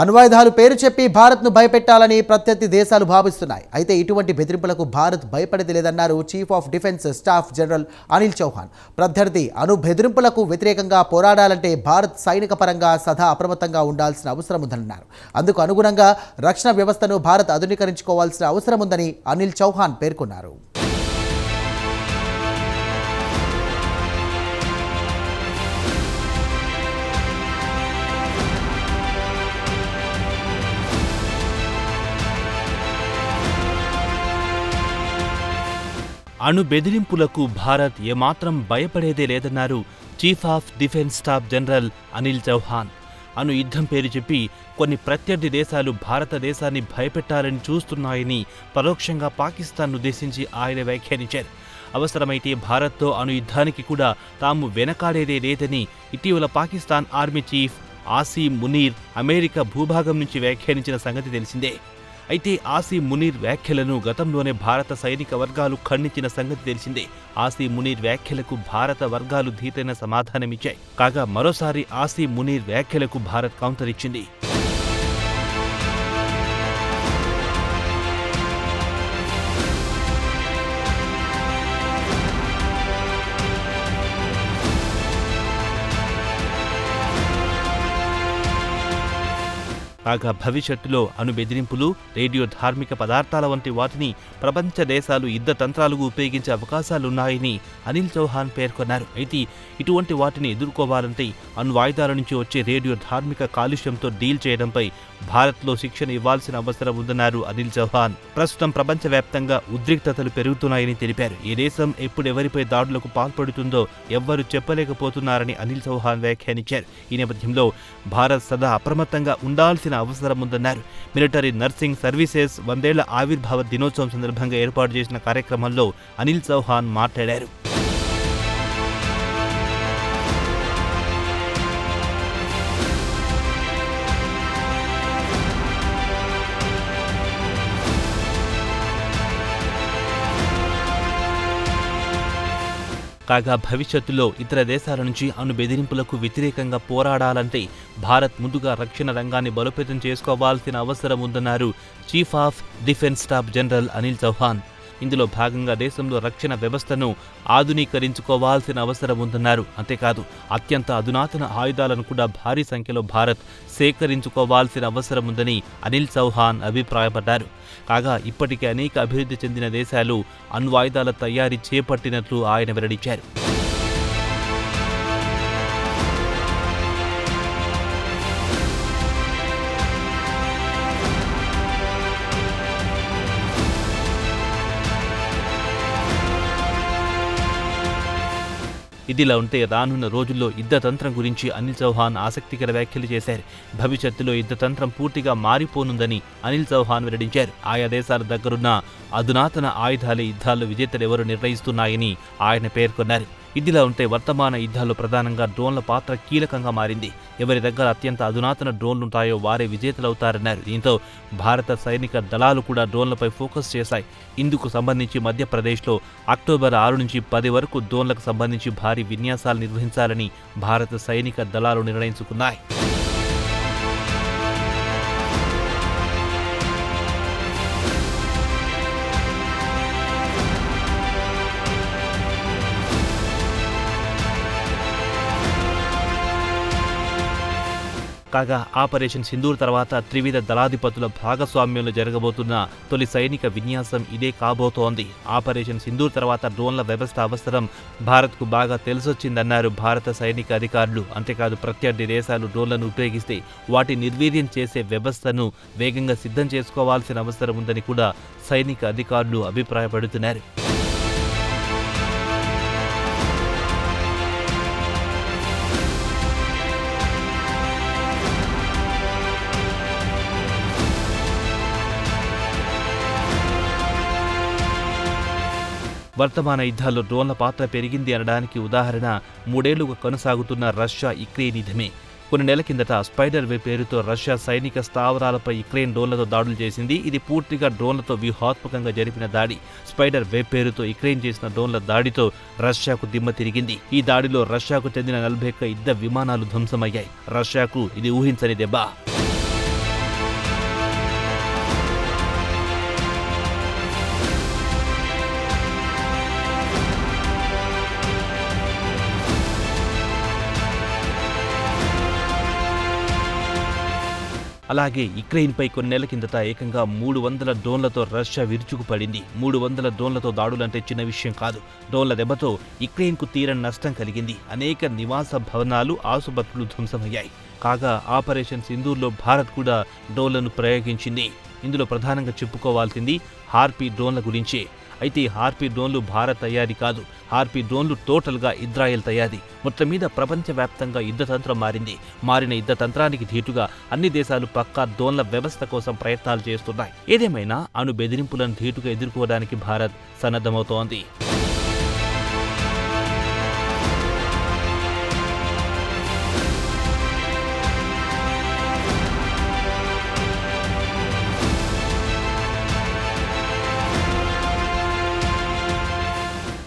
అణ్వాయుధాలు పేరు చెప్పి భారత్ను భయపెట్టాలని ప్రత్యర్థి దేశాలు భావిస్తున్నాయి. అయితే ఇటువంటి బెదిరింపులకు భారత్ భయపడేది లేదన్నారు chief of defence staff general Anil Chauhan. ప్రత్యర్థి బెదిరింపులకు వ్యతిరేకంగా పోరాడాలంటే భారత్ సైనిక పరంగా సదా అప్రమత్తంగా ఉండాల్సిన అవసరం ఉందన్నారు. అందుకు అనుగుణంగా రక్షణ వ్యవస్థను భారత్ ఆధునీకరించుకోవాల్సిన అవసరం ఉందని అనిల్ చౌహాన్ పేర్కొన్నారు. అణు బెదిరింపులకు భారత్ ఏమాత్రం భయపడేదే లేదన్నారు chief of defence staff general Anil Chauhan. అణు యుద్ధం పేరు చెప్పి కొన్ని ప్రత్యర్థి దేశాలు భారతదేశాన్ని భయపెట్టాలని చూస్తున్నాయని పరోక్షంగా పాకిస్తాన్ను ఉద్దేశించి ఆయన వ్యాఖ్యానించారు. అవసరమైతే భారత్తో అణు యుద్ధానికి కూడా తాము వెనకాడేదే లేదని ఇటీవల Pakistan army chief Asim Munir America భూభాగం నుంచి వ్యాఖ్యానించిన సంగతి తెలిసిందే. అయితే ఆసీమ్ మునీర్ వ్యాఖ్యలను గతంలోనే భారత సైనిక వర్గాలు ఖండించిన సంగతి తెలిసిందే. ఆసీమ్ మునీర్ వ్యాఖ్యలకు భారత వర్గాలు ధీటైన సమాధానమిచ్చాయి. కాగా మరోసారి ఆసీమ్ మునీర్ వ్యాఖ్యలకు భారత్ కౌంటర్ ఇచ్చింది. కాగా భవిష్యత్తులో అణు బెదిరింపులు, రేడియో ధార్మిక పదార్థాల వంటి వాటిని ప్రపంచ దేశాలు యుద్ధ తంత్రాలకు ఉపయోగించే అవకాశాలున్నాయని అనిల్ చౌహాన్ పేర్కొన్నారు. అయితే ఇటువంటి వాటిని ఎదుర్కోవాలంటే అణ్వాయుధాల నుంచి వచ్చే రేడియో ధార్మిక కాలుష్యంతో డీల్ చేయడంపై భారత్లో శిక్షణ ఇవ్వాల్సిన అవసరం ఉందన్నారు అనిల్ చౌహాన్. ప్రస్తుతం ప్రపంచవ్యాప్తంగా ఉద్రిక్తతలు పెరుగుతున్నాయని తెలిపారు. ఏ దేశం ఎప్పుడెవరిపై దాడులకు పాల్పడుతుందో ఎవ్వరూ చెప్పలేకపోతున్నారని అనిల్ చౌహాన్ వ్యాఖ్యానించారు. ఈ నేపథ్యంలో భారత్ సదా అప్రమత్తంగా ఉండాల్సిన అవసరం ఉందన్నారు. మిలిటరీ నర్సింగ్ సర్వీసెస్ 100ేళ్ల ఆవిర్భావ దినోత్సవం సందర్భంగా ఏర్పాటు చేసిన కార్యక్రమంలో అనిల్ చౌహాన్ మాట్లాడారు. కాగా భవిష్యత్తులో ఇతర దేశాల నుంచి అణు బెదిరింపులకు వ్యతిరేకంగా పోరాడాలంటే భారత్ ముందుగా రక్షణ రంగాన్ని బలోపేతం చేసుకోవాల్సిన అవసరం ఉందన్నారు chief of defence staff general Anil Chauhan. ఇందులో భాగంగా దేశంలో రక్షణ వ్యవస్థను ఆధునీకరించుకోవాల్సిన అవసరం ఉందన్నారు. అంతేకాదు అత్యంత అధునాతన ఆయుధాలను కూడా భారీ సంఖ్యలో భారత్ సేకరించుకోవాల్సిన అవసరం ఉందని అనిల్ చౌహాన్ అభిప్రాయపడ్డారు. కాగా ఇప్పటికే అనేక అభివృద్ధి చెందిన దేశాలు అణ్వాయుధాల తయారీ చేపట్టినట్లు ఆయన వెల్లడించారు. ఇదిలా ఉంటే రానున్న రోజుల్లో యుద్ధతంత్రం గురించి అనిల్ చౌహాన్ ఆసక్తికర వ్యాఖ్యలు చేశారు. భవిష్యత్తులో యుద్ధతంత్రం పూర్తిగా మారిపోనుందని అనిల్ చౌహాన్ వెల్లడించారు. ఆయా దేశాల దగ్గరున్న అధునాతన ఆయుధాలే యుద్ధాల్లో విజేతలెవరూ నిర్ణయిస్తున్నాయని ఆయన పేర్కొన్నారు. ఇదిలా ఉంటే వర్తమాన యుద్ధాల్లో ప్రధానంగా డ్రోన్ల పాత్ర కీలకంగా మారింది. ఎవరి దగ్గర అత్యంత అధునాతన డ్రోన్లుంటాయో వారే విజేతలవుతారన్నారు. దీంతో భారత సైనిక దళాలు కూడా డ్రోన్లపై ఫోకస్ చేశాయి. ఇందుకు సంబంధించి మధ్యప్రదేశ్లో అక్టోబర్ 6 నుంచి 10 వరకు డ్రోన్లకు సంబంధించి భారీ విన్యాసాలు నిర్వహించాలని భారత సైనిక దళాలు నిర్ణయించుకున్నాయి. కాగా ఆపరేషన్ సింధూర్ తర్వాత త్రివిధ దళాధిపతుల భాగస్వామ్యంలో జరగబోతున్న తొలి సైనిక విన్యాసం ఇదే కాబోతోంది. ఆపరేషన్ సింధూర్ తర్వాత డ్రోన్ల వ్యవస్థ అవసరం భారత్కు బాగా తెలిసొచ్చిందన్నారు భారత సైనిక అధికారులు. అంతేకాదు ప్రత్యర్థి దేశాలు డ్రోన్లను ఉపయోగిస్తే వాటి నిర్వీర్యం చేసే వ్యవస్థను వేగంగా సిద్ధం చేసుకోవాల్సిన అవసరం ఉందని కూడా సైనిక అధికారులు అభిప్రాయపడుతున్నారు. వర్తమాన యుద్ధాల్లో డ్రోన్ల పాత్ర పెరిగింది అనడానికి ఉదాహరణ 3 ఏళ్లుగా కొనసాగుతున్న రష్యా యుక్రెయిన్ యుద్ధమే. కొన్ని నెలల కిందట స్పైడర్ వే పేరుతో రష్యా సైనిక స్థావరాలపై యుక్రెయిన్ డ్రోన్లతో దాడులు చేసింది. ఇది పూర్తిగా డ్రోన్లతో వ్యూహాత్మకంగా జరిపిన దాడి. స్పైడర్ వే పేరుతో యుక్రెయిన్ చేసిన డ్రోన్ల దాడితో రష్యాకు దిమ్మ తిరిగింది. ఈ దాడిలో రష్యాకు చెందిన 41 యుద్ధ విమానాలు ధ్వంసమయ్యాయి. రష్యాకు ఇది ఊహించని దెబ్బ. అలాగే యుక్రెయిన్పై కొన్నేళ్ల కిందట ఏకంగా 300 డ్రోన్లతో రష్యా విరుచుకుపడింది. 300 డ్రోన్లతో దాడులంటే చిన్న విషయం కాదు. డ్రోన్ల దెబ్బతో యుక్రెయిన్కు తీరని నష్టం కలిగింది. అనేక నివాస భవనాలు, ఆసుపత్రులు ధ్వంసమయ్యాయి. కాగా ఆపరేషన్ సింధూర్లో భారత్ కూడా డ్రోన్లను ప్రయోగించింది. ఇందులో ప్రధానంగా చెప్పుకోవాల్సింది హార్పీ డ్రోన్ల గురించే. అయితే హార్పీ డ్రోన్లు భారత్ తయారీ కాదు. హార్పీ డ్రోన్లు టోటల్గా ఇజ్రాయెల్ తయారీ. మొత్తం మీద ప్రపంచవ్యాప్తంగా యుద్ధతంత్రం మారింది. మారిన యుద్ధతంత్రానికి ధీటుగా అన్ని దేశాలు పక్కా డ్రోన్ల వ్యవస్థ కోసం ప్రయత్నాలు చేస్తున్నాయి. ఏదేమైనా అణు బెదిరింపులను ధీటుగా ఎదుర్కోవడానికి భారత్ సన్నద్ధమవుతోంది.